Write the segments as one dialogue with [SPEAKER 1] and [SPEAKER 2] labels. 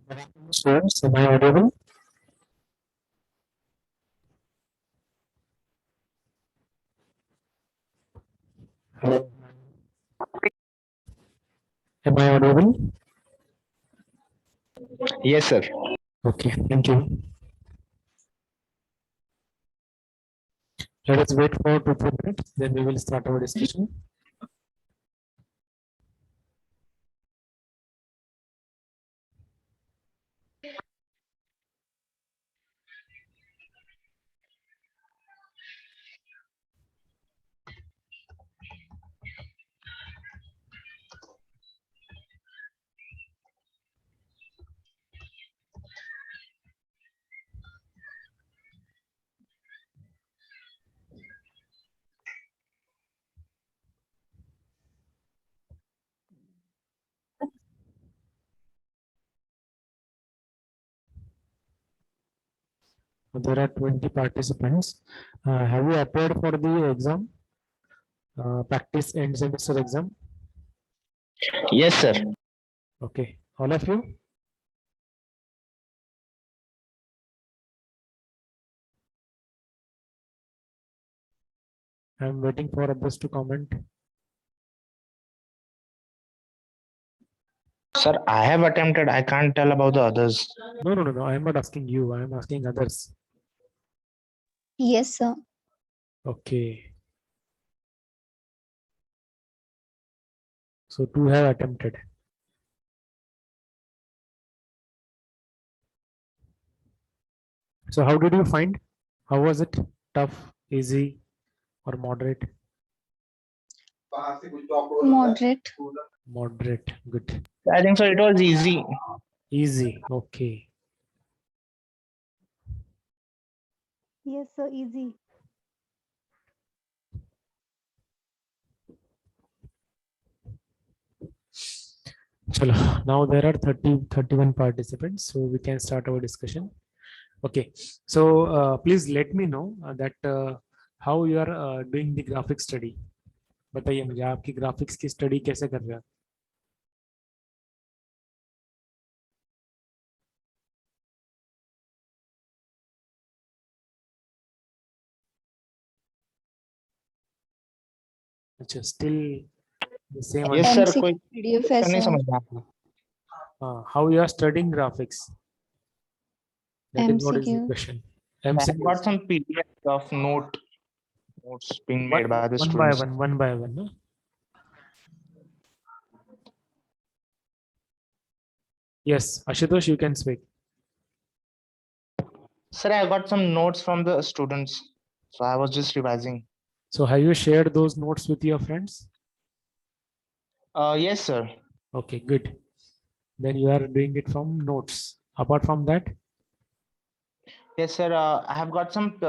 [SPEAKER 1] Good afternoon, students. Am I audible? Hello. Am I audible?
[SPEAKER 2] Yes, sir.
[SPEAKER 1] Okay, thank you. Let us wait for 2 3 minutes, then we will start our discussion. There are 20 participants. Have you applied for the exam? Practice end semester exam?
[SPEAKER 2] Yes, sir.
[SPEAKER 1] Okay, all of you? I am waiting for others to comment.
[SPEAKER 2] Sir, I have attempted. I can't tell about the others.
[SPEAKER 1] No. I am not asking you. I am asking others.
[SPEAKER 3] Yes, sir.
[SPEAKER 1] Okay. So two have attempted. So how did you find? How was it? Tough, easy, or moderate?
[SPEAKER 3] Moderate.
[SPEAKER 1] Moderate. Good.
[SPEAKER 2] I think so. It was easy.
[SPEAKER 1] Easy. Okay.
[SPEAKER 3] Yes, sir. Easy.
[SPEAKER 1] Chalo. Now there are 31 participants, so we can start our discussion. Okay. So please let me know that how you are doing the graphic study. बताइए मुझे आपकी graphics की study कैसे कर रहे हैं? अच्छा, still the same.
[SPEAKER 2] Yes, sir.
[SPEAKER 3] MCQ
[SPEAKER 2] कोई
[SPEAKER 3] PDF है
[SPEAKER 2] नहीं
[SPEAKER 3] sir.
[SPEAKER 2] समझ में आता.
[SPEAKER 1] How you are studying graphics? That is what is the
[SPEAKER 3] MCQ.
[SPEAKER 1] question.
[SPEAKER 2] I have
[SPEAKER 1] MCQs.
[SPEAKER 2] got some PDF of notes being made by the
[SPEAKER 1] One by
[SPEAKER 2] students.
[SPEAKER 1] one, one by one. No? Yes, Ashutosh, you can speak.
[SPEAKER 2] Sir, I got some notes from the students, so I was just revising.
[SPEAKER 1] So have you shared those notes with your friends?
[SPEAKER 2] Yes, sir.
[SPEAKER 1] Okay, good. Then you are doing it from notes. Apart from that,
[SPEAKER 2] Yes, sir. I have got some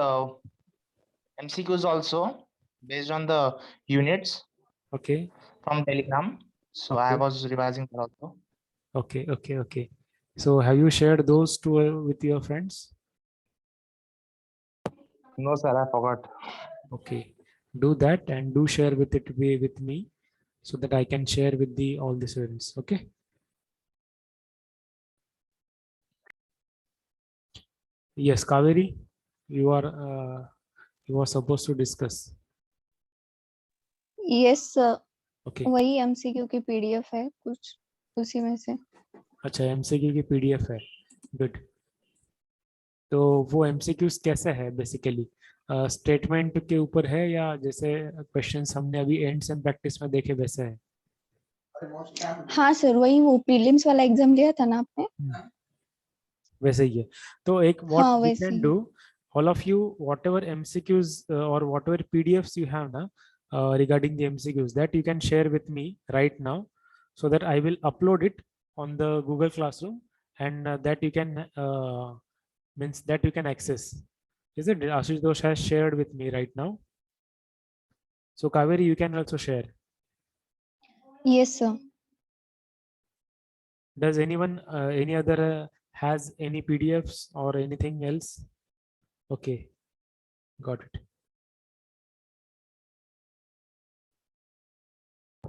[SPEAKER 2] MCQs also based on the units
[SPEAKER 1] okay,
[SPEAKER 2] from Telegram. So I
[SPEAKER 1] okay,
[SPEAKER 2] was revising that also.
[SPEAKER 1] okay. So have you shared those two with your friends?
[SPEAKER 2] No, sir. I forgot.
[SPEAKER 1] Okay, do that and do share with me so that I can share with the all the students. Okay. Yes, Kaveri, you are supposed to discuss.
[SPEAKER 3] Yes, sir.
[SPEAKER 1] Okay.
[SPEAKER 3] वही MCQ की PDF है कुछ उसी में से.
[SPEAKER 1] अच्छा, MCQ की PDF है. गुड. तो वो एमसीक्यूज कैसा है बेसिकली? स्टेटमेंट के ऊपर है या जैसे क्वेश्चंस हमने अभी एंड्स एंड प्रैक्टिस में देखे वैसे है?
[SPEAKER 3] हाँ सर, वही वो प्रीलिम्स वाला एग्जाम लिया था ना आपने?
[SPEAKER 1] वैसे ही है. तो एक व्हाट
[SPEAKER 3] हाँ,
[SPEAKER 1] वी
[SPEAKER 3] वैसे
[SPEAKER 1] can
[SPEAKER 3] he.
[SPEAKER 1] Do, all of you, whatever MCQs or whatever PDFs you have now regarding the MCQs, that you can share with me right now so that I will upload it on the Google Classroom and that you can means that you can access. Is it? Ashutosh has shared with me right now. So Kaveri, you can also share.
[SPEAKER 3] Yes, sir.
[SPEAKER 1] Does anyone, any other has any PDFs or anything else? Okay, got it.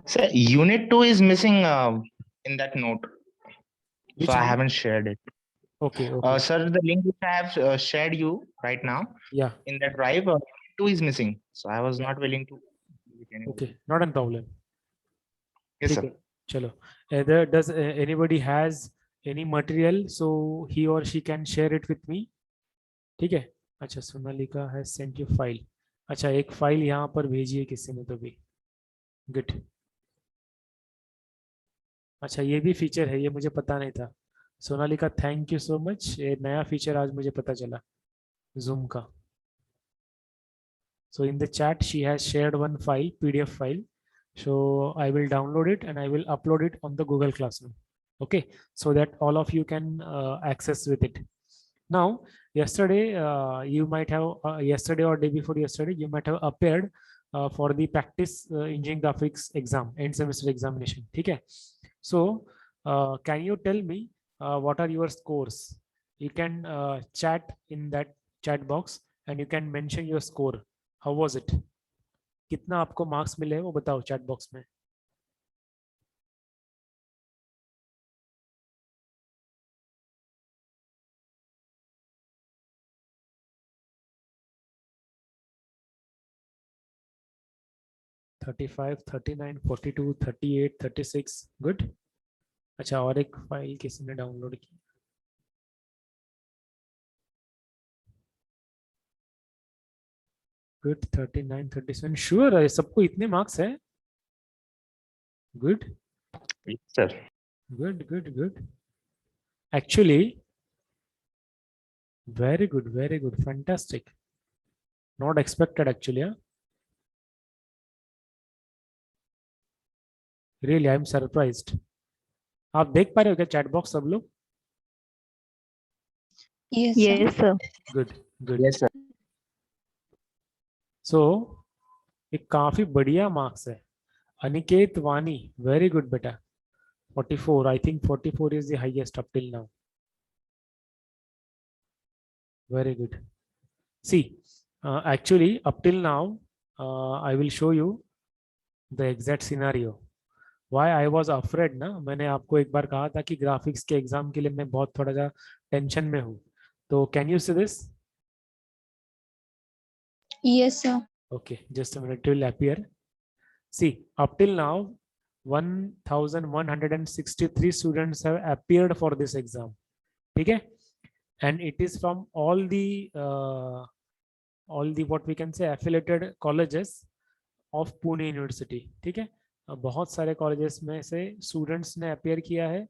[SPEAKER 2] Sir, unit 2 is missing in that note.
[SPEAKER 1] Which
[SPEAKER 2] so I
[SPEAKER 1] link?
[SPEAKER 2] haven't shared it.
[SPEAKER 1] Okay, okay.
[SPEAKER 2] Sir, the link which I have shared you right now
[SPEAKER 1] Yeah,
[SPEAKER 2] in that drive, two is missing. So I was not willing to. give it anybody.
[SPEAKER 1] okay, not a problem.
[SPEAKER 2] Yes,
[SPEAKER 1] ठीक
[SPEAKER 2] sir.
[SPEAKER 1] है, चलो. Does anybody has any material so he or she can share it with me? ठीक है. अच्छा, Sonalika has sent you file. अच्छा, एक file यहाँ पर भेजी है किसी ने तो भी. गुड. अच्छा, ये भी फीचर है, ये मुझे पता नहीं था. Sonalika, thank you so much. ये नया फीचर आज मुझे पता चला जूम का. So in the chat, she has shared one file, PDF file. So I will download it and I will upload it on the Google Classroom. Okay, so that all of you can access with it. Now, yesterday, you might have, yesterday or day before yesterday, you might have appeared for the practice engineering graphics exam, end semester examination. Okay, so can you tell me what are your scores? You can chat in that chat box and you can mention your score. How was it? कितना आपको marks मिले वो बताओ chat box में. Thirty five, 39, 42, 38, 36. Good. अच्छा, और एक file किसी ने डाउनलोड की. गुड. 39, 37. श्योर है सबको इतने मार्क्स है? Good.
[SPEAKER 2] Yes, sir.
[SPEAKER 1] Good good good. Actually very good, very good, fantastic. Not expected actually. Really I am surprised. आप देख पा रहे हो क्या चैट बॉक्स सब लोग?
[SPEAKER 3] Yes, sir.
[SPEAKER 4] Yes, sir.
[SPEAKER 1] Good good.
[SPEAKER 2] Yes, sir.
[SPEAKER 1] सो ये काफी बढ़िया मार्क्स है. अनिकेत वानी, वेरी गुड बेटा. 44. I think 44 is the highest up till now. Very good. See, actually up till now, I will show you the exact scenario. Why I was afraid ना, मैंने आपको एक बार कहा था कि ग्राफिक्स के एग्जाम के लिए मैं बहुत थोड़ा सा टेंशन में हूँ. तो can you see this?
[SPEAKER 3] Yes, sir.
[SPEAKER 1] Okay, just a minute, it will appear. See, up till now, 1,163 students have appeared for this exam. ठीक है? And it is from all the what we can say affiliated colleges of Pune University. ठीक है? बहुत सारे colleges में से students ने appear किया है.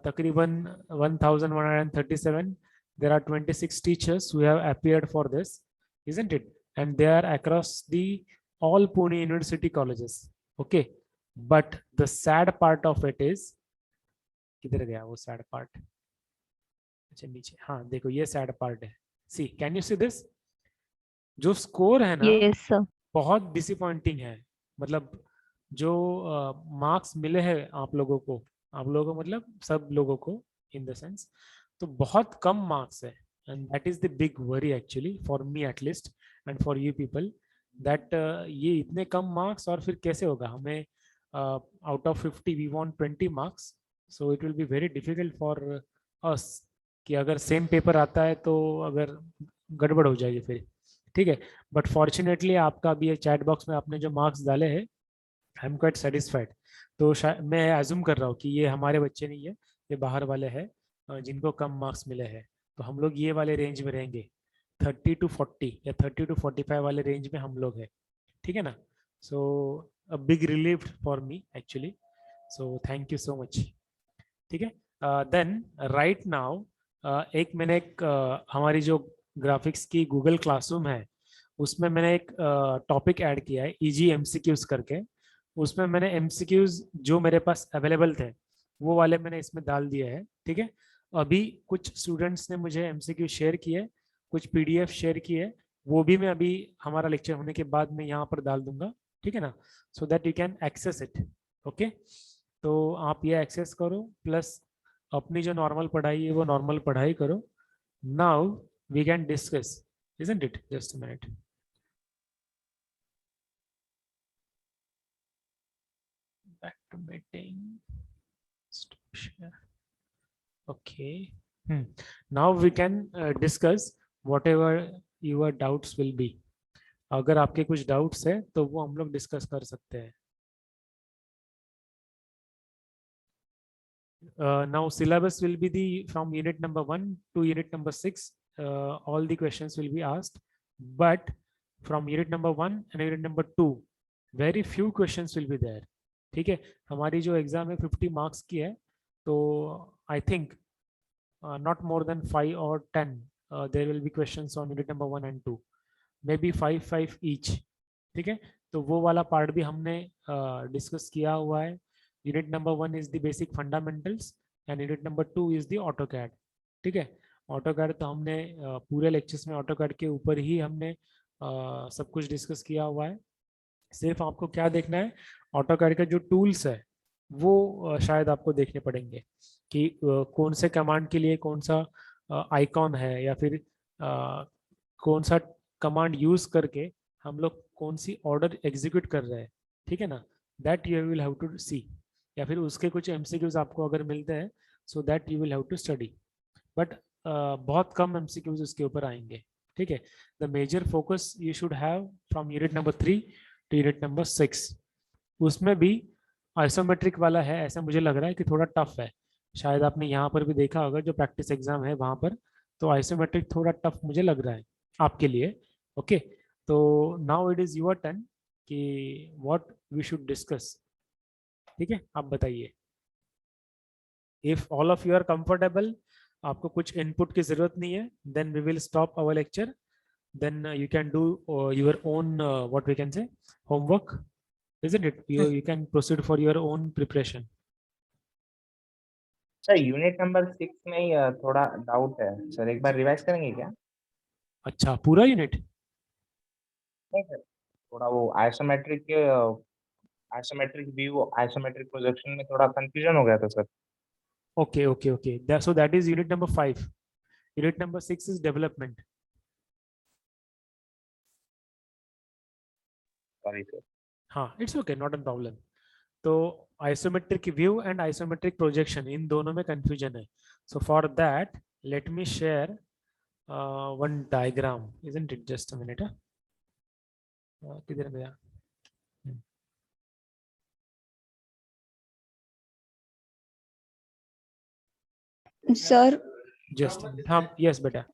[SPEAKER 1] तकरीबन 1,137. There are 26 teachers who have appeared for this, isn't it? And they are across the all Pune University colleges. Okay, but the sad part of it is, किधर गया वो sad part? अच्छा नीचे, हाँ देखो ये sad part है. See, can you see this? जो score है ना,
[SPEAKER 4] Yes, sir.
[SPEAKER 1] बहुत disappointing है. मतलब जो मार्क्स मिले हैं आप लोगों को मतलब सब लोगों को in the sense, तो बहुत कम मार्क्स है. And that is the big worry actually for me at least and for you people, that ये इतने कम मार्क्स और फिर कैसे होगा. हमें out of 50 we want 20 marks, so it will be very difficult for us कि अगर सेम पेपर आता है तो अगर गड़बड़ हो जाएगी फिर. ठीक है, बट फॉर्चुनेटली आपका भी चैट बॉक्स में आपने जो मार्क्स डाले हैं, आई एम क्वाइट सेटिस्फाइड. तो मैं एज्यूम कर रहा हूँ कि ये हमारे बच्चे नहीं है, ये बाहर वाले हैं जिनको कम मार्क्स मिले हैं. तो हम लोग ये वाले रेंज में रहेंगे, 30 to 40 या 30 to 45 वाले रेंज में हम लोग हैं. ठीक है ना? So a big relief for me actually. So thank you so much. ठीक है. देन राइट नाउ एक मैंने एक हमारी जो ग्राफिक्स की गूगल क्लासरूम है उसमें मैंने एक टॉपिक ऐड किया है, इजी एमसीक्यूज करके. उसमें मैंने एमसीक्यूज जो मेरे पास अवेलेबल थे वो वाले मैंने इसमें डाल दिए हैं. ठीक है. अभी कुछ स्टूडेंट्स ने मुझे एमसीक्यू शेयर किए, कुछ पीडीएफ शेयर किए, वो भी मैं अभी हमारा लेक्चर होने के बाद मैं यहाँ पर डाल दूंगा. ठीक है ना? So that you can access it. Okay, तो आप ये एक्सेस करो, प्लस अपनी जो नॉर्मल पढ़ाई है वो नॉर्मल पढ़ाई करो. Now we can discuss, isn't it? Just a minute. Back to meeting. Stop share. Okay. Now we can discuss whatever your doubts will be. अगर आपके कुछ डाउट्स है तो वो हम लोग डिस्कस कर सकते हैं. Now syllabus will be the from unit number 1 to unit number 6. All the questions will be asked, but from unit number 1 and unit number 2 very few questions will be there. ठीक है, हमारी जो exam है 50 marks की है, तो I think not more than 5 or 10 there will be questions on unit number 1 and 2, maybe 5 each. ठीक है, तो वो वाला पार्ट भी हमने डिस्कस किया हुआ है. Unit number 1 is the basic fundamentals and unit number 2 is the AutoCAD. ठीक है, ऑटोकैड तो हमने पूरे लेक्चर्स में ऑटोकैड के ऊपर ही हमने सब कुछ डिस्कस किया हुआ है. सिर्फ आपको क्या देखना है, ऑटोकैड के जो टूल्स है वो शायद आपको देखने पड़ेंगे कि कौन से कमांड के लिए कौन सा आइकॉन है, या फिर कौन सा कमांड यूज करके हम लोग कौन सी ऑर्डर एग्जीक्यूट कर रहे हैं. ठीक है ना, that you will have to see. या फिर उसके कुछ एमसीक्यूज आपको अगर मिलते हैं, so that you will have to study. But बहुत कम एमसीक्यूज उसके ऊपर आएंगे. ठीक है, the major focus you should have from unit number 3 to unit number 6. उसमें भी आइसोमेट्रिक वाला है, ऐसा मुझे लग रहा है कि थोड़ा टफ है. शायद आपने यहाँ पर भी देखा होगा जो प्रैक्टिस एग्जाम है वहां पर, तो आइसोमेट्रिक थोड़ा टफ मुझे लग रहा है आपके लिए. ओके, तो now it is your turn कि व्हाट वी शुड डिस्कस. ठीक है, आप बताइए. If all of you are comfortable, आपको कुछ इनपुट की जरूरत नहीं है, then we will stop our lecture. then you can do your own what we can say homework, isn't it? You can proceed for your own preparation.
[SPEAKER 2] Sir unit number 6 में ही थोड़ा doubt है sir, एक बार revise करेंगे क्या?
[SPEAKER 1] अच्छा, पूरा unit?
[SPEAKER 2] नहीं sir, थोड़ा वो आइसोमेट्रिक व्यू, आइसोमेट्रिक प्रोजेक्शन में थोड़ा कंफ्यूजन हो गया था sir.
[SPEAKER 1] Okay, okay, okay. So that is unit number 5. Unit number 6 is development.
[SPEAKER 2] Sorry sir.
[SPEAKER 1] हाँ, it's okay, not a problem. तो isometric view and isometric projection, इन दोनों में confusion है. So for that, let me share one diagram, isn't it? Just a minute. किधर गया?
[SPEAKER 3] Sir
[SPEAKER 1] Just हाँ, yes बेटा.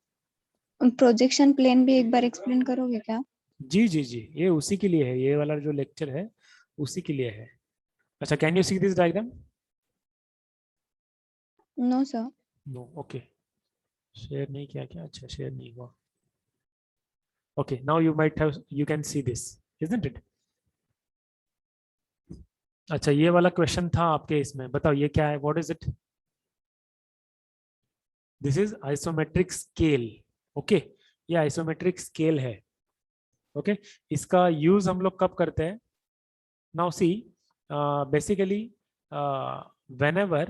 [SPEAKER 3] Projection plane भी एक बार एक्सप्लेन करोगे क्या?
[SPEAKER 1] जी जी जी, ये उसी के लिए है, ये वाला जो लेक्चर है उसी के लिए है. अच्छा, can you see this diagram?
[SPEAKER 3] No sir.
[SPEAKER 1] No, okay. Share नहीं किया क्या? अच्छा, शेयर नहीं हुआ. Okay, now you might have, you can see this, isn't it? अच्छा, ये वाला क्वेश्चन था आपके इसमें, बताओ ये क्या है, what is it? This is isometric scale. Okay, ये आइसोमेट्रिक स्केल है. ओके, इसका यूज हम लोग कब करते हैं? Now see, basically whenever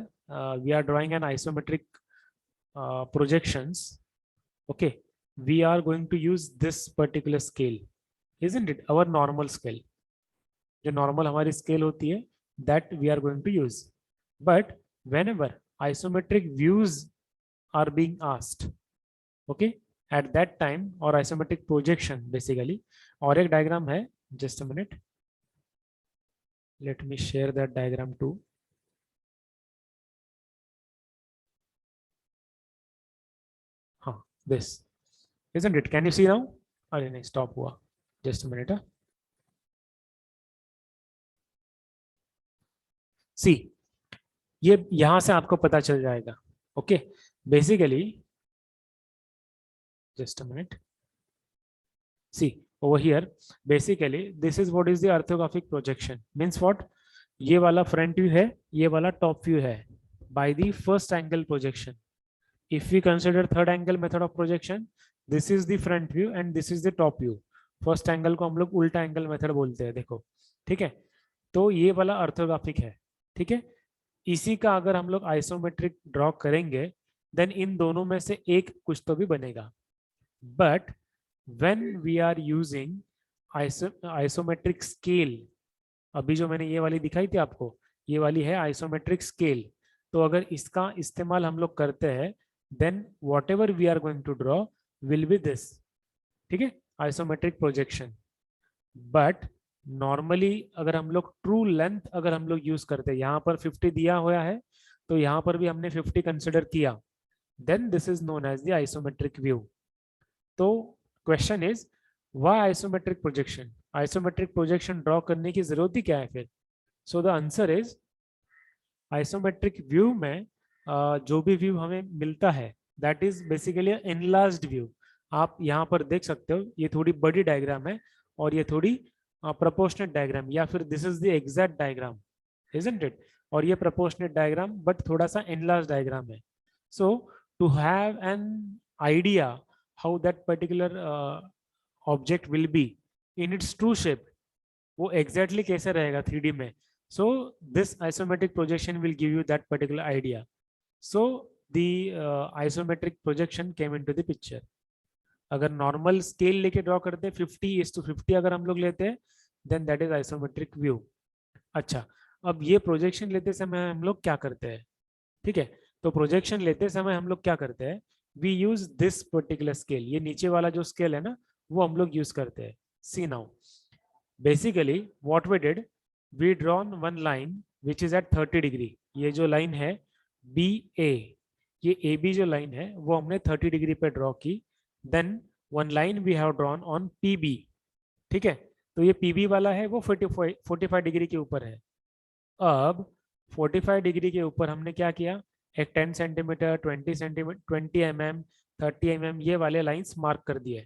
[SPEAKER 1] we are drawing an isometric projections, okay, we are going to use this particular scale, isn't it? Our normal scale, जो normal हमारी scale होती है, that we are going to use. But whenever isometric views are being asked, okay, at that time, or isometric projection basically, और एक diagram है, just a minute, let me share that diagram too. हाँ, this, isn't it? Can you see now? अरे नहीं, stop हुआ, just a minute. See, ये यहां से आपको पता चल जाएगा. Okay, basically just a minute. See over here, basically this is what is the orthographic projection. Means what? ये वाला front view है, ये वाला top view है, by the first angle projection. If we consider third angle method of projection, this is the front view and this is the top view. First angle को हम लोग उल्टा एंगल मेथड बोलते हैं, देखो. ठीक है, तो ये वाला ऑर्थोग्राफिक है. ठीक है, इसी का अगर हम लोग आइसोमेट्रिक ड्रॉ करेंगे, देन इन दोनों में से एक कुछ तो भी बनेगा. But when we are using isometric scale, अभी जो मैंने ये वाली दिखाई थी आपको, ये वाली है isometric scale, तो अगर इसका इस्तेमाल हम लोग करते हैं then whatever we are going to draw will be this, ठीक है, आइसोमेट्रिक प्रोजेक्शन। बट नॉर्मली अगर हम लोग ट्रू लेंथ अगर हम लोग यूज करते हैं, यहाँ पर 50 दिया हुआ है तो यहाँ पर भी हमने 50 कंसिडर किया, then this is known as the isometric view. तो question is why isometric projection, isometric projection draw करने की जरूरत ही क्या है फिर? So the answer is isometric view में जो भी व्यू हमें मिलता है that is basically enlarged view. आप यहाँ पर देख सकते हो ये थोड़ी बड़ी डायग्राम है और ये थोड़ी प्रोपोर्शनेट डायग्राम, या फिर this is the exact diagram, isn't it? और ये प्रोपोर्शनेट डायग्राम बट थोड़ा सा एनलार्ज डायग्राम है। So to have an idea how that particular object will be in its true shape, वो एग्जैक्टली कैसे रहेगा 3D में, so this isometric projection will give you that particular idea. So the isometric projection came into the picture. अगर normal scale लेके draw करते हैं 50:50 अगर हम लोग लेते हैं then that is isometric view. अच्छा, अब ये प्रोजेक्शन लेते समय हम लोग क्या करते हैं, ठीक है, तो प्रोजेक्शन लेते समय हम लोग क्या करते हैं, we use this particular scale, ये नीचे वाला जो स्केल है ना वो हम लोग यूज करते हैं। See now basically what we did, we drawn one line which is at 30 degree, ये जो लाइन है BA, ये AB जो लाइन है वो हमने 30 डिग्री पे ड्रॉ की। Then one line we have drawn on PB, ठीक है, तो ये PB वाला है वो 45 डिग्री के ऊपर है। अब 45 डिग्री के ऊपर हमने क्या किया, एक 10 सेंटीमीटर 20 सेंटीमीटर 20 mm 30 mm ये वाले लाइंस मार्क कर दिए,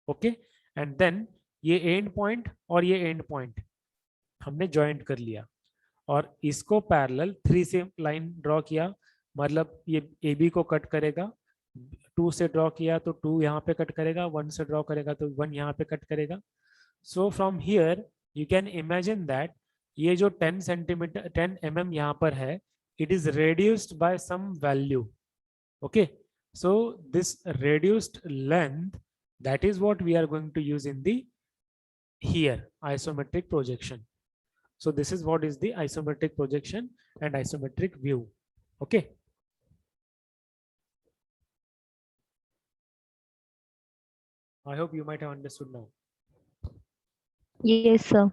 [SPEAKER 1] ओके। एंड देन ये एंड पॉइंट और ये एंड पॉइंट हमने ज्वाइंट कर लिया और इसको पैरेलल 3 से लाइन ड्रॉ किया, मतलब ये AB को कट करेगा, 2 से ड्रॉ किया तो 2 यहाँ पे कट करेगा, 1 से ड्रॉ करेगा तो 1 यहाँ पे कट करेगा। So from here you can imagine that ये जो 10 सेंटीमीटर 10 mm यहाँ पर है it is reduced by some value, okay. So this reduced length that is what we are going to use in the here isometric projection. So this is what is the isometric projection and isometric view, okay. I hope you might have understood now.
[SPEAKER 3] Yes sir.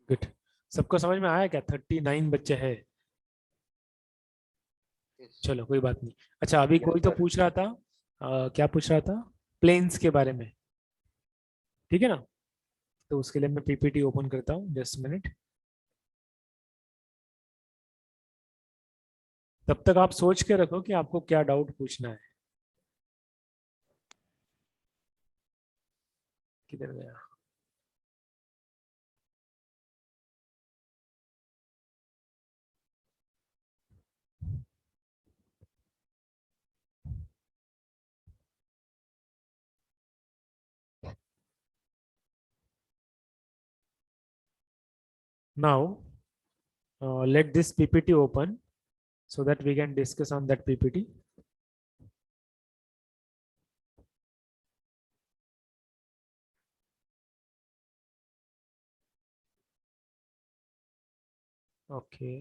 [SPEAKER 1] Good. सबको समझ में आया क्या? 39 बच्चे हैं, चलो कोई बात नहीं। अच्छा अभी कोई तो पूछ रहा था क्या पूछ रहा था, प्लेन्स के बारे में, ठीक है ना, तो उसके लिए मैं PPT ओपन करता हूँ, जस्ट मिनट। तब तक आप सोच के रखो कि आपको क्या डाउट पूछना है। किधर गया? Now let this PPT open so that we can discuss on that PPT. Okay.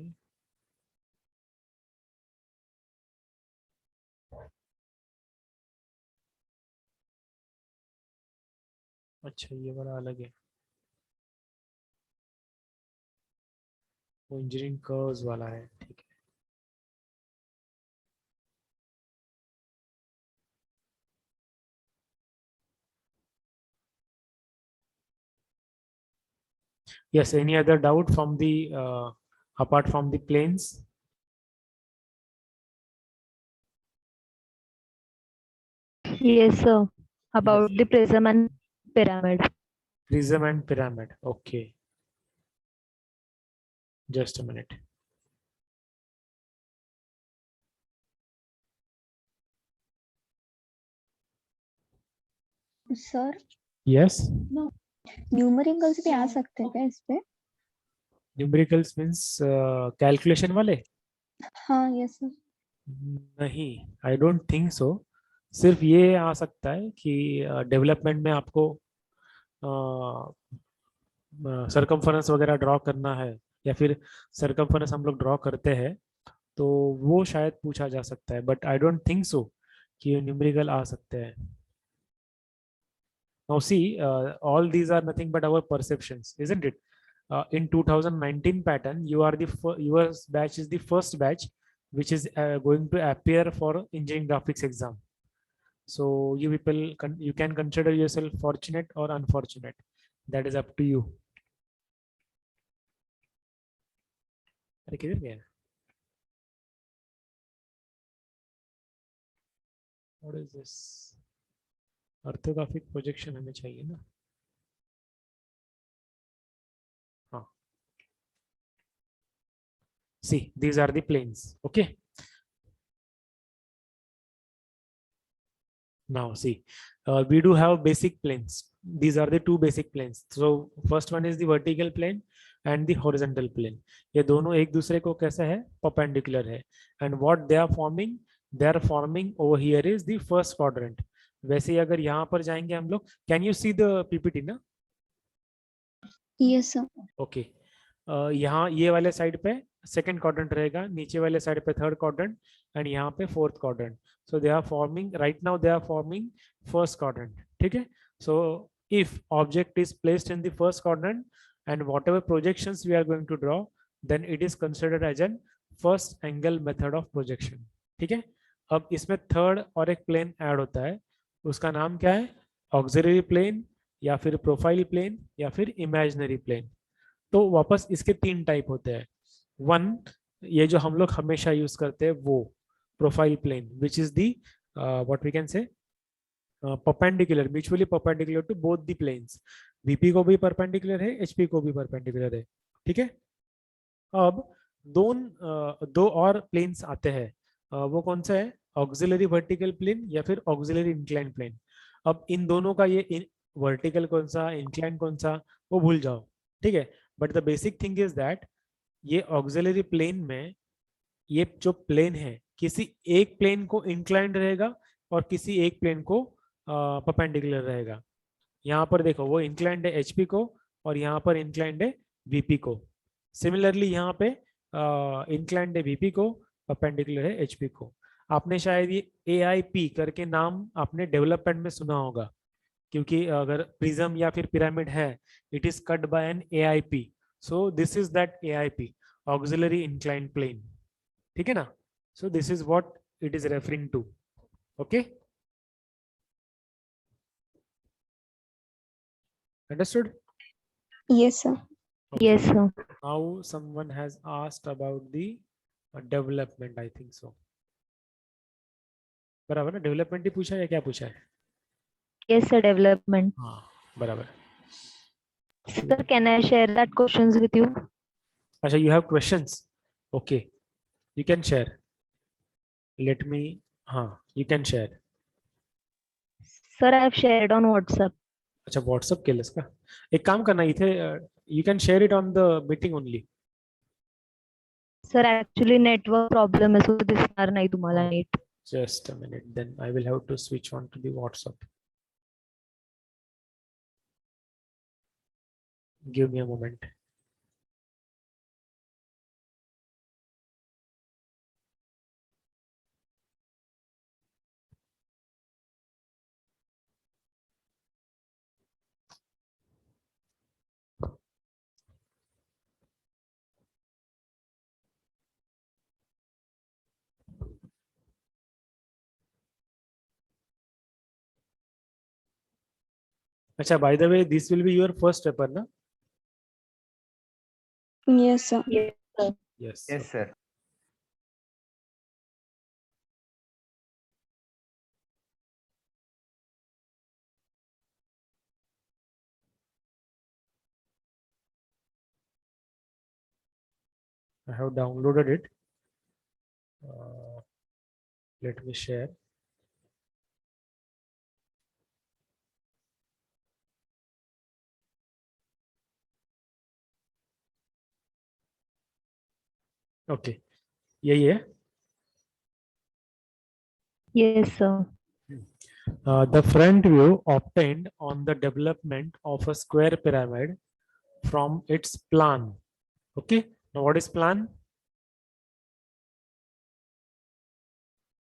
[SPEAKER 1] अच्छा ये वाला अलग है, वो इंजीनियरिंग कर्व्स वाला है, ठीक है। Yes, any other doubt from the apart from the planes?
[SPEAKER 4] Yes, sir. About the prism and pyramid.
[SPEAKER 1] Prism and pyramid, okay, just a minute.
[SPEAKER 3] Sir
[SPEAKER 1] Yes,
[SPEAKER 3] numericals भी आ सकते हैं क्या इस पे?
[SPEAKER 1] न्यूमेरिकल्स मींस कैलकुलेशन वाले?
[SPEAKER 3] हाँ यस सर।
[SPEAKER 1] नहीं, I don't think so. सिर्फ ये आ सकता है कि डेवलपमेंट में आपको सरकमफरेंस वगैरह ड्रॉ करना है, या फिर सरकमफरेंस हम लोग ड्रॉ करते हैं तो वो शायद पूछा जा सकता है, but I don't think so कि न्यूमेरिकल आ सकते हैं. Now see, all these are nothing but our perceptions, isn't it? In 2019 pattern, yours batch is the first batch which is going to appear for engineering graphics exam. So you people, you can consider yourself fortunate or unfortunate. That is up to you. अरे किधर गया? What is this? Orthographic projection हमें चाहिए ना. हाँ. See, these are the planes. Okay. Now see, we do have basic planes. These are the two basic planes. So first one is the vertical plane and the horizontal plane. ये दोनों एक दूसरे को कैसा है? Perpendicular है. And what they are forming? They are forming over here is the first quadrant. वैसे ही अगर यहाँ पर जाएंगे हम लोग, can you see the PPT ना?
[SPEAKER 3] Yes, sir.
[SPEAKER 1] Okay. यहाँ ये वाले साइड पे सेकंड क्वाड्रेंट रहेगा, नीचे वाले साइड पे थर्ड क्वाड्रेंट एंड यहाँ पे fourth quadrant. So they are forming right now, they are forming first quadrant. ठीक है. So if object is placed in the first quadrant and whatever projections we are going to draw, then it is considered as an first angle method of projection. ठीक है. अब इसमें third और एक plane add होता है, उसका नाम क्या है? ऑक्सिलरी प्लेन या फिर प्रोफाइल प्लेन या फिर इमेजिनरी प्लेन. तो वापस इसके तीन टाइप होते हैं. वन, ये जो हम लोग हमेशा यूज करते हैं वो profile plane, which is the what we can say perpendicular, mutually perpendicular to both the planes. VP को भी परपेंडिकुलर है, एचपी को भी परपेंडिकुलर है. ठीक है. अब दो और प्लेन्स आते हैं. वो कौन सा है? ऑक्सिलरी वर्टिकल प्लेन या फिर ऑक्सिलरी इंक्लाइन प्लेन. अब इन दोनों का ये वर्टिकल कौन सा, इंक्लाइन कौन सा, वो भूल जाओ. ठीक है. But the basic thing is that ये ऑक्सिलरी प्लेन में ये जो प्लेन है किसी एक प्लेन को इंक्लाइंड रहेगा और किसी एक प्लेन को परपेंडिकुलर रहेगा. यहाँ पर देखो वो इंक्लाइंड है एचपी को और यहाँ पर इंक्लाइंड है वीपी को. सिमिलरली यहाँ पे इंक्लाइंड है वीपी को, परपेंडिकुलर है एचपी को. आपने शायद ये एआईपी करके नाम आपने डेवलपमेंट में सुना होगा, क्योंकि अगर प्रिज्म या फिर पिरामिड है, it is cut by an AIP. So this is that AIP, auxiliary inclined plane. ठीक है ना. So this is what it is referring to. Okay, understood?
[SPEAKER 3] Yes, sir.
[SPEAKER 4] Yes, sir.
[SPEAKER 1] Now someone has asked about the development, I think so. बराबर ना, development ही पूछा है या क्या पूछा है?
[SPEAKER 4] Yes, sir. Development.
[SPEAKER 1] हाँ बराबर.
[SPEAKER 4] Sir, can I share that questions with you?
[SPEAKER 1] अच्छा, you have questions? Okay, you can share. Let me. हाँ, you can share.
[SPEAKER 4] Sir, I have shared on WhatsApp.
[SPEAKER 1] अच्छा, व्हाट्सअप केलंस का? एक काम करना इथे, you can share it on the meeting only.
[SPEAKER 4] Sir, actually network problem आहे, so दिसणार नाही तुम्हाला NEET.
[SPEAKER 1] Just a minute, then I will have to switch on to the WhatsApp. Give me a moment. अच्छा, by the way, this will be your first paper, na?
[SPEAKER 3] Yes, sir.
[SPEAKER 4] Yes, sir.
[SPEAKER 1] Yes.
[SPEAKER 2] Yes, sir.
[SPEAKER 1] I have downloaded it. Let me share. Okay, यही है.
[SPEAKER 4] Yes, sir.
[SPEAKER 1] The front view obtained on the development of a square pyramid from its plan. Okay, now what is plan?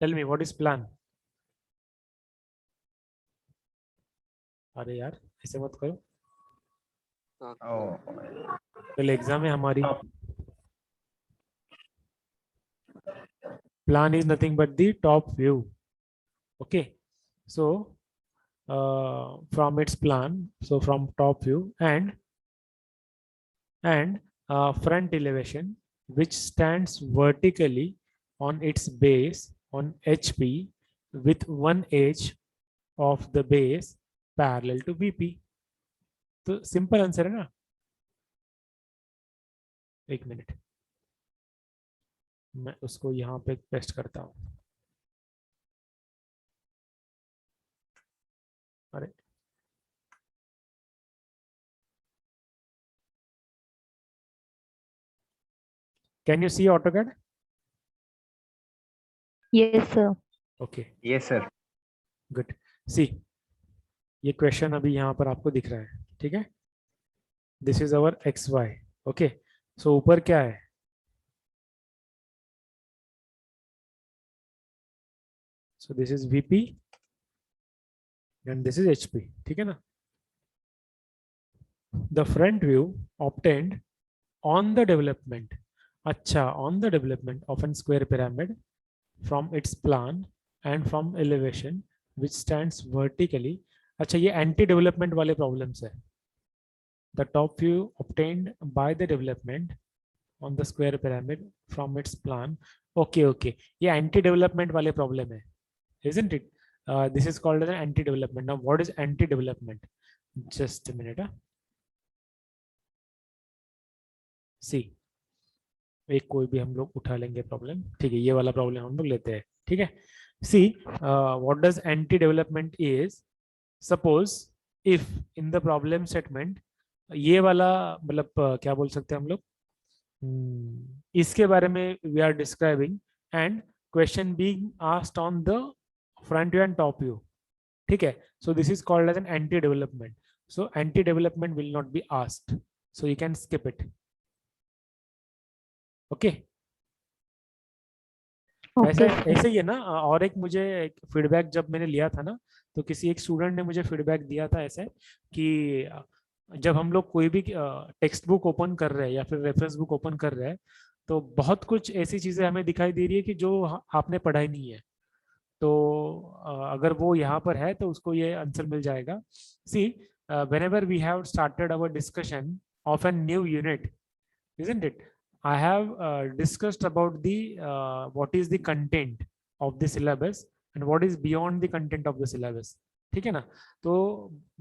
[SPEAKER 1] Tell me what is plan. अरे यार ऐसे मत करो, कल exam है हमारी। Plan is nothing but the top view. Okay, so from its plan, so from top view and front elevation, which stands vertically on its base on HP with one edge of the base parallel to VP. तो simple answer है ना। एक minute, मैं उसको यहाँ पे paste करता हूँ। अरे can you see AutoCAD?
[SPEAKER 4] Yes, sir.
[SPEAKER 1] Okay
[SPEAKER 2] Yes, sir.
[SPEAKER 1] Good. See ये क्वेश्चन अभी यहाँ पर आपको दिख रहा है, ठीक है। This is our XY। Okay, so ऊपर क्या है? So this is VP and this is HP, ठीक है ना। The front view obtained on the development, अच्छा on the development of an square pyramid from its plan and from elevation which stands vertically. अच्छा ये anti development वाले problems है। The top view obtained by the development on the square pyramid from its plan. Okay, okay, ये anti development वाले problem है, isn't it? This is called as an anti development. Now what is anti development? Just a minute. See, एक कोई भी हम लोग उठा लेंगे प्रॉब्लम, ठीक है। ये वाला प्रॉब्लम हम लोग लेते हैं, ठीक है। See, what does anti development is? Suppose if in the problem statement ये वाला मतलब क्या बोल सकते हैं हम लोग, इसके बारे में we are describing and question being asked on the front view and top view, ठीक है। So this is called as an anti development. So anti development will not be asked, so you can skip it. Okay, ऐसे ऐसे ही है ना। और एक मुझे feedback जब मैंने लिया था ना, तो किसी एक स्टूडेंट ने मुझे फीडबैक दिया था ऐसे कि जब हम लोग कोई भी टेक्स्ट बुक ओपन कर रहे हैं या फिर रेफरेंस बुक ओपन कर रहे हैं, तो बहुत कुछ ऐसी चीजें हमें दिखाई दे रही है कि जो आपने पढ़ाई नहीं है। तो अगर वो यहाँ पर है तो उसको ये आंसर मिल जाएगा। सी, whenever we have started our discussion of a new unit, isn't it? I have discussed about the what is the content of the syllabus and what is beyond the content of the syllabus, ठीक है ना। तो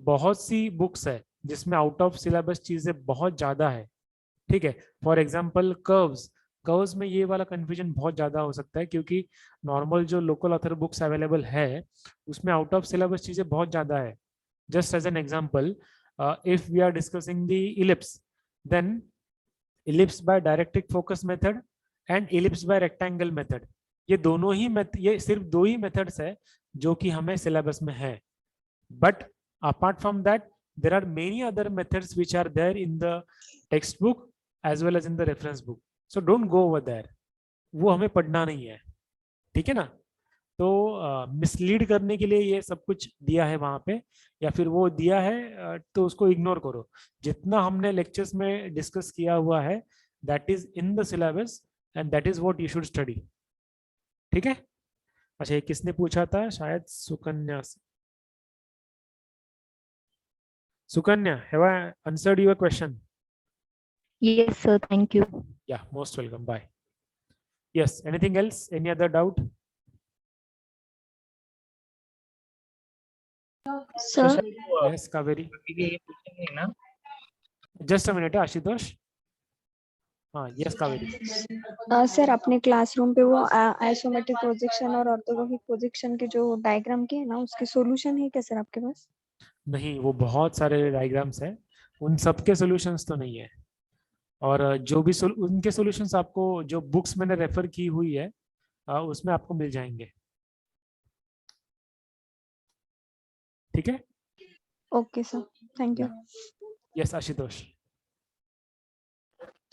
[SPEAKER 1] बहुत सी books है जिसमें out of syllabus चीजें बहुत ज्यादा है, ठीक है। फॉर एग्जांपल कर्व्स में ये वाला कंफ्यूजन बहुत ज्यादा हो सकता है, क्योंकि नॉर्मल जो लोकल ऑथर बुक्स अवेलेबल है उसमें आउट ऑफ सिलेबस चीजें बहुत ज्यादा है। Just as an example, if we are discussing the ellipse, then ellipse by directrix focus method and ellipse by rectangle method, ये दोनों ही ये सिर्फ दो ही मेथड्स है जो कि हमें सिलेबस में है। But apart from that there are many other methods which are there in the textbook as well as in the reference book, so don't go over there, वो हमें पढ़ना नहीं है, ठीक है ना। तो मिसलीड करने के लिए ये सब कुछ दिया है वहां पे, या फिर वो दिया है तो उसको इग्नोर करो। जितना हमने लेक्चर्स में डिस्कस किया हुआ है that is in the syllabus and that is what you should study, ठीक है। अच्छा ये किसने पूछा था? शायद Sukanya. Sukanya, have I answered your question?
[SPEAKER 4] Yes, sir. Thank you.
[SPEAKER 1] Yeah, most welcome. Bye. Yes, anything else? Any other doubt?
[SPEAKER 3] Sir,
[SPEAKER 1] Yes, Kaveri. Just a minute, Ashutosh. हाँ, yes, Kaveri.
[SPEAKER 3] Sir अपने क्लासरूम पे वो isometric projection और orthographic projection के जो diagram के है ना, उसके सॉल्यूशन है क्या सर आपके पास?
[SPEAKER 1] नहीं, वो बहुत सारे डायग्राम्स हैं, उन सबके सॉल्यूशंस तो नहीं है। और जो भी उनके सॉल्यूशंस आपको जो बुक्स मैंने रेफर की हुई है उसमें आपको मिल जाएंगे, ठीक है।
[SPEAKER 3] Okay sir, thank you.
[SPEAKER 1] Yes Ashutosh.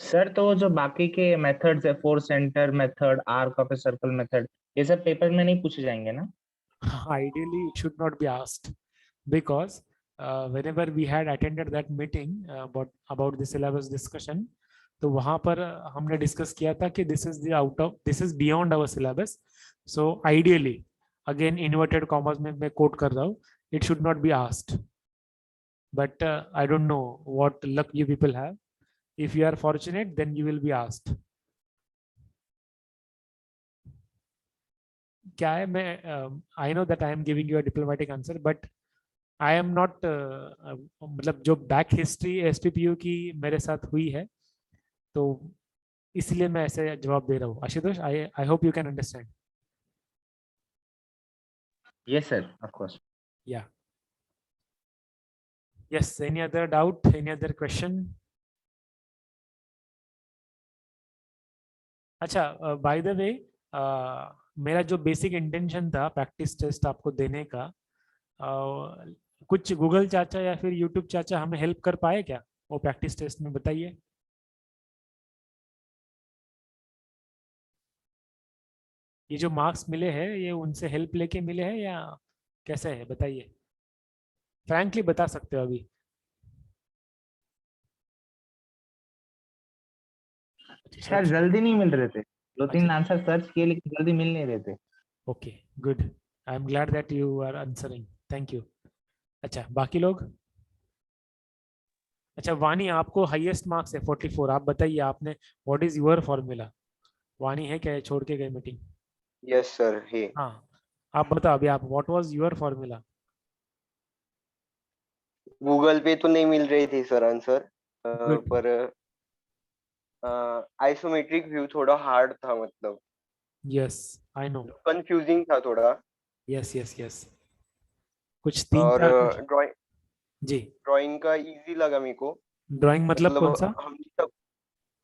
[SPEAKER 2] Sir तो जो बाकी के मेथड्स है, four centre method, arc of a circle method, ये सब पेपर में नहीं पूछे जाएंगे ना?
[SPEAKER 1] Ideally, it should not be asked because whenever we had attended that meeting about the syllabus discussion, तो वहाँ पर हमने डिस्कस किया था कि this is beyond our syllabus. So ideally, again inverted commas में मैं quote कर रहा हूँ, it should not be asked. But I don't know what luck you people have. If you are fortunate, then you will be asked. क्या है, मैं I know that I am giving you a diplomatic answer, but I am not मतलब जो back history SPPU की मेरे साथ हुई है, तो इसलिए मैं ऐसे जवाब दे रहा हूँ. Ashutosh, I hope you can understand.
[SPEAKER 2] Yes, sir. Of course.
[SPEAKER 1] Yeah. Yes. Any other doubt? Any other question? अच्छा, बाय द वे, मेरा जो बेसिक इंटेंशन था प्रैक्टिस टेस्ट आपको देने का, कुछ गूगल चाचा या फिर यूट्यूब चाचा हमें हेल्प कर पाए क्या वो प्रैक्टिस टेस्ट में, बताइए. ये जो मार्क्स मिले हैं ये उनसे हेल्प लेके मिले हैं या कैसे है, बताइए. फ्रैंकली बता सकते हो अभी.
[SPEAKER 2] शायद जल्दी नहीं मिल रहे थे, 2-3
[SPEAKER 1] अच्छा.
[SPEAKER 2] आंसर सर्च किए लेकिन जल्दी मिल नहीं रहे थे.
[SPEAKER 1] Okay, good. I am glad that you are answering. Thank you. अच्छा, बाकी लोग. अच्छा वानी, आपको हाईएस्ट मार्क्स है 44. आप बताइए, आपने व्हाट इज योर फॉर्मूला. वानी है क्या, छोड़ के गए मीटिंग?
[SPEAKER 5] यस सर है.
[SPEAKER 1] हाँ, आप बताओ अभी, आप what was your formula?
[SPEAKER 5] Google पे तो नहीं मिल रही थी सर आंसर,
[SPEAKER 1] गुड.
[SPEAKER 5] पर आइसोमेट्रिक व्यू थोड़ा हार्ड था, मतलब
[SPEAKER 1] यस, आई नो.
[SPEAKER 5] कंफ्यूजिंग था थोड़ा.
[SPEAKER 1] Yes yes yes. कुछ तीन
[SPEAKER 5] और
[SPEAKER 1] चार कुछ.
[SPEAKER 5] ड्राइंग
[SPEAKER 1] जी.
[SPEAKER 5] ड्राइंग का इजी लगा मेरे को.
[SPEAKER 1] ड्राइंग मतलब कौन सा?
[SPEAKER 5] हम सब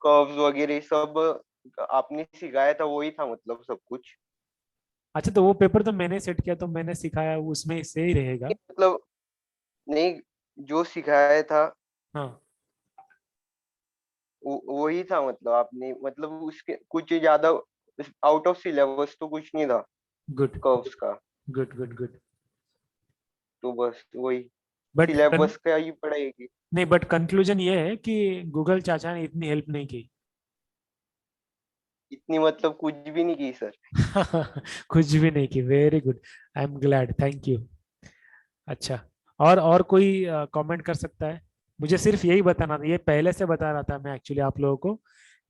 [SPEAKER 5] कर्व्स वगैरह सब आपने सिखाया था, वही था मतलब सब कुछ.
[SPEAKER 1] अच्छा, तो वो पेपर तो मैंने सेट किया, तो मैंने सिखाया, उसमें से ही रहेगा.
[SPEAKER 5] मतलब नहीं, जो सिखाया था
[SPEAKER 1] हाँ.
[SPEAKER 5] वही था, मतलब आपने मतलब उसके कुछ ज्यादा आउट ऑफ सिलेबस तो कुछ नहीं था
[SPEAKER 1] गुड
[SPEAKER 5] कर्व्स का.
[SPEAKER 1] Good good good.
[SPEAKER 5] तो बस वही
[SPEAKER 1] बट
[SPEAKER 5] सिलेबस का ही पढ़ाएगी.
[SPEAKER 1] नहीं, बट कंक्लूजन ये है कि गूगल चाचा ने इतनी हेल्प नहीं की.
[SPEAKER 5] इतनी मतलब कुछ भी नहीं की सर.
[SPEAKER 1] कुछ भी नहीं की. Very good. I am glad. Thank you. अच्छा, और कोई कमेंट कर सकता है? मुझे सिर्फ यही बताना था, ये पहले से बता रहा था मैं एक्चुअली आप लोगों को,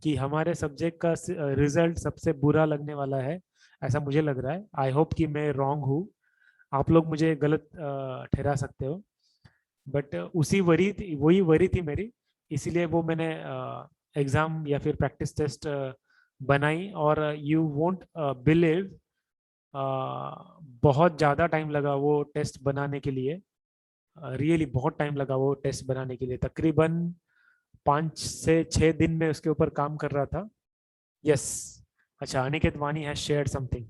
[SPEAKER 1] कि हमारे सब्जेक्ट का रिजल्ट सबसे बुरा लगने वाला है, ऐसा मुझे लग रहा है. आई होप कि मैं रॉन्ग हूँ, आप लोग मुझे गलत ठहरा सकते हो. बट वही वरी थी मेरी, इसीलिए वो मैंने एग्जाम या फिर प्रैक्टिस टेस्ट बनाई. और यू वोंट बिलीव, बहुत ज़्यादा टाइम लगा वो टेस्ट बनाने के लिए. रियली बहुत टाइम लगा वो टेस्ट बनाने के लिए. तकरीबन 5 से 6 दिन में उसके ऊपर काम कर रहा था. यस. अच्छा, Aniket Wani has shared something.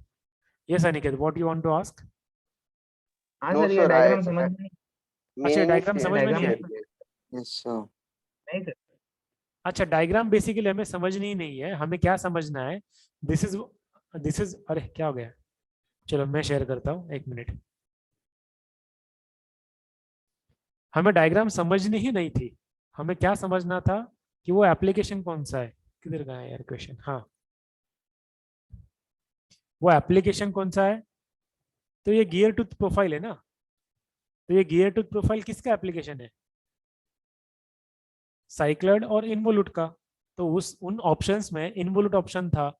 [SPEAKER 1] Yes Aniket, what you want to ask?
[SPEAKER 2] हाँ
[SPEAKER 5] नो
[SPEAKER 2] सर, ये
[SPEAKER 5] सर,
[SPEAKER 2] डायग्राम समझ में नहीं.
[SPEAKER 1] अच्छा,
[SPEAKER 5] मैंने नहीं
[SPEAKER 1] डायग्राम समझ में नहीं
[SPEAKER 2] डायग्राम
[SPEAKER 1] है.
[SPEAKER 5] Yes sir.
[SPEAKER 2] नहीं सर.
[SPEAKER 1] अच्छा, डायग्राम बेसिकली हमें समझनी ही नहीं है. हमें क्या समझना है, दिस इज अरे क्या हो गया, चलो मैं शेयर करता हूँ, एक मिनट. हमें डायग्राम समझनी ही नहीं थी. हमें क्या समझना था कि वो एप्लीकेशन कौन सा है. किधर गया यार क्वेश्चन? हाँ, वो एप्लीकेशन कौन सा है. तो ये गियर टूथ प्रोफाइल है ना. तो ये गियर टूथ प्रोफाइल किसका एप्लीकेशन है? साइक्लॉइड और इनवोल्यूट का. तो उस उन ऑप्शंस में इनवोल्यूट ऑप्शन था,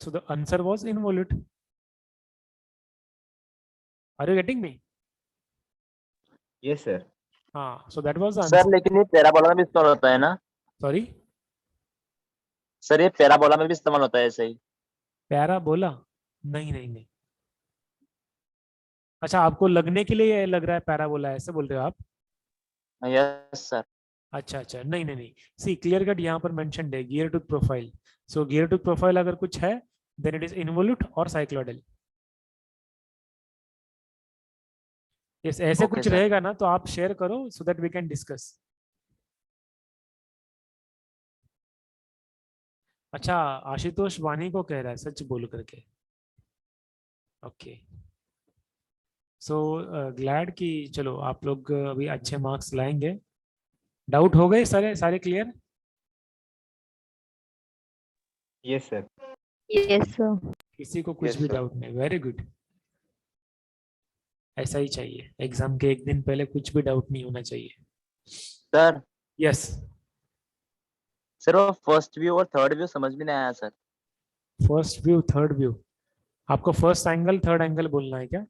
[SPEAKER 1] so the answer was involute. Are you getting me?
[SPEAKER 2] Yes sir.
[SPEAKER 1] हाँ, so that was the
[SPEAKER 6] sir
[SPEAKER 1] answer.
[SPEAKER 6] लेकिन ये पैराबोला में भी इस्तेमाल होता है ना?
[SPEAKER 1] सॉरी,
[SPEAKER 6] सर ये पैराबोला में भी इस्तेमाल होता है ऐसे ही?
[SPEAKER 1] प्यारा बोला? नहीं नहीं नहीं. अच्छा, आपको लगने के लिए लग रहा है पैराबोला, ऐसे बोल रहे हो आप?
[SPEAKER 6] Yes sir.
[SPEAKER 1] अच्छा अच्छा, नहीं नहीं नहीं. सी, क्लियर कट यहाँ पर मेंशन्ड है गियर टूथ प्रोफाइल. सो गियर टूथ प्रोफाइल अगर कुछ है, देन इट इज इनवोल्यूट और साइक्लोइडल. यस, ऐसे
[SPEAKER 6] Okay,
[SPEAKER 1] कुछ
[SPEAKER 6] sir.
[SPEAKER 1] रहेगा ना तो आप शेयर करो so that we can discuss. अच्छा, आशुतोष वानी को कह रहा है सच बोल करके. ओके, सो ग्लैड कि चलो आप लोग अभी अच्छे मार्क्स लाएंगे। डाउट हो गए सारे सारे clear?
[SPEAKER 7] Yes, sir.
[SPEAKER 4] Yes, sir.
[SPEAKER 1] किसी को कुछ
[SPEAKER 5] Yes,
[SPEAKER 1] भी
[SPEAKER 5] sir.
[SPEAKER 1] डाउट नहीं? वेरी गुड, ऐसा ही चाहिए। एग्जाम के एक दिन पहले कुछ भी डाउट नहीं होना चाहिए।
[SPEAKER 6] सर
[SPEAKER 1] यस,
[SPEAKER 6] सर वो फर्स्ट व्यू और थर्ड व्यू समझ में नहीं आया sir.
[SPEAKER 1] First view third view, आपको फर्स्ट एंगल थर्ड एंगल बोलना है क्या?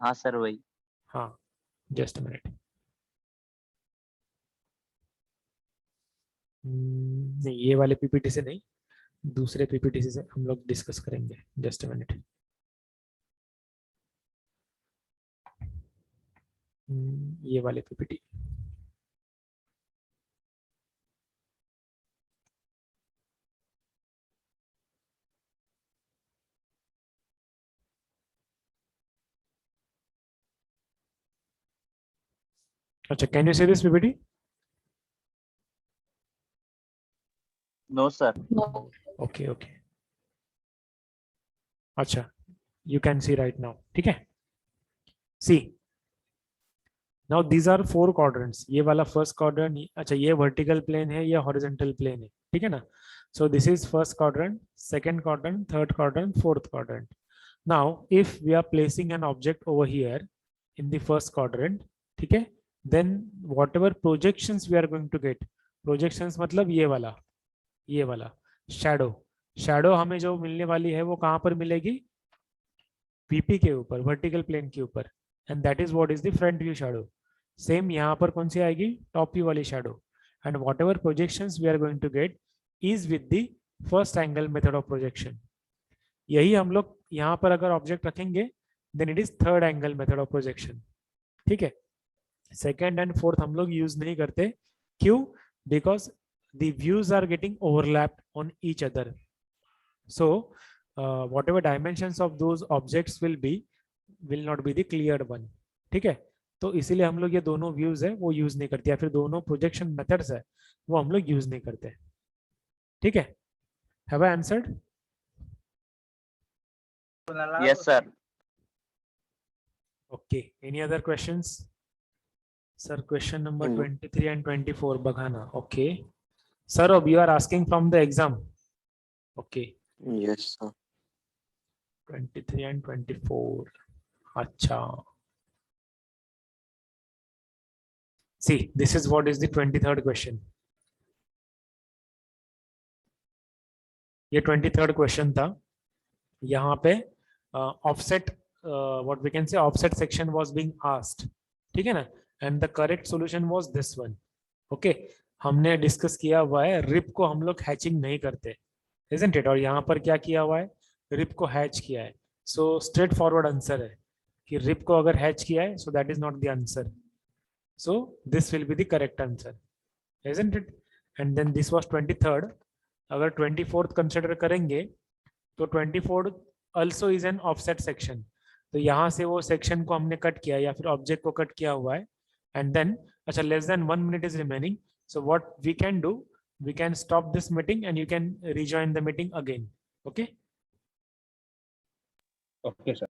[SPEAKER 6] हाँ सर वही।
[SPEAKER 1] हाँ, जस्ट अ मिनट। नहीं, ये वाले पीपीटी से नहीं, दूसरे पीपीटी से हम लोग डिस्कस करेंगे। Just a minute. ये वाले पीपीटी। अच्छा, can you see this PPT?
[SPEAKER 6] No sir.
[SPEAKER 1] Okay okay, अच्छा, you can see right now, ठीक है। See, now these are 4 quadrants. ये वाला फर्स्ट क्वाड्रेंट, अच्छा ये वर्टिकल प्लेन है, ये हॉरिजॉन्टल प्लेन है, ठीक है ना। So this is first quadrant, second quadrant, third quadrant, fourth quadrant. Now if we are placing an object over here in the first quadrant, ठीक है, then whatever projections we are going to get, projections मतलब ये वाला shadow, shadow हमें जो मिलने वाली है वो कहाँ पर मिलेगी? वीपी के ऊपर, वर्टिकल प्लेन के ऊपर, and that is what is the front view shadow. Same यहाँ पर कौन सी आएगी? टॉप व्यू वाली shadow. And whatever projections we are going to get is with the first angle method of projection. यही हम लोग यहाँ पर अगर ऑब्जेक्ट रखेंगे then it is third angle method of projection, ठीक है। सेकेंड एंड फोर्थ हम लोग यूज नहीं करते, क्यों? Because the views are getting overlapped on each other, so whatever dimensions of those objects will not be the cleared one, ठीक है। तो इसीलिए हम लोग ये दोनों व्यूज है वो यूज नहीं करते, या फिर दोनों प्रोजेक्शन मेथड्स है वो हम लोग यूज नहीं करते, ठीक है। Have I answered?
[SPEAKER 6] Yes sir.
[SPEAKER 1] Okay, any other questions? Sir question number 23 and 24 बघाना। ओके सर, अब you are asking from the exam. Okay,
[SPEAKER 5] Yes, sir.
[SPEAKER 1] 23 and 24, अच्छा। See, this is what is the 23rd question. ये 23rd question था। यहाँ पे offset, what we can say, offset section was being asked, ठीक है ना, and the correct solution was this one. Okay, हमने discuss किया हुआ है रिप को हम लोग हैचिंग नहीं करते, isn't it? और यहाँ पर क्या किया हुआ है? रिप को हैच किया है। सो स्ट्रेट फॉरवर्ड आंसर है कि रिप को अगर हैच किया है, so that is not the answer, so this will be the correct answer, isn't it? And then this was 23rd. अगर 24th कंसिडर करेंगे तो 24th also is an offset section, तो यहाँ से वो सेक्शन को हमने कट किया या फिर ऑब्जेक्ट को कट किया हुआ है। एंड देन अच्छा, less than 1 minute is remaining, so what we can do, we can stop this meeting and you can rejoin the meeting again. Okay.
[SPEAKER 7] Okay, sir.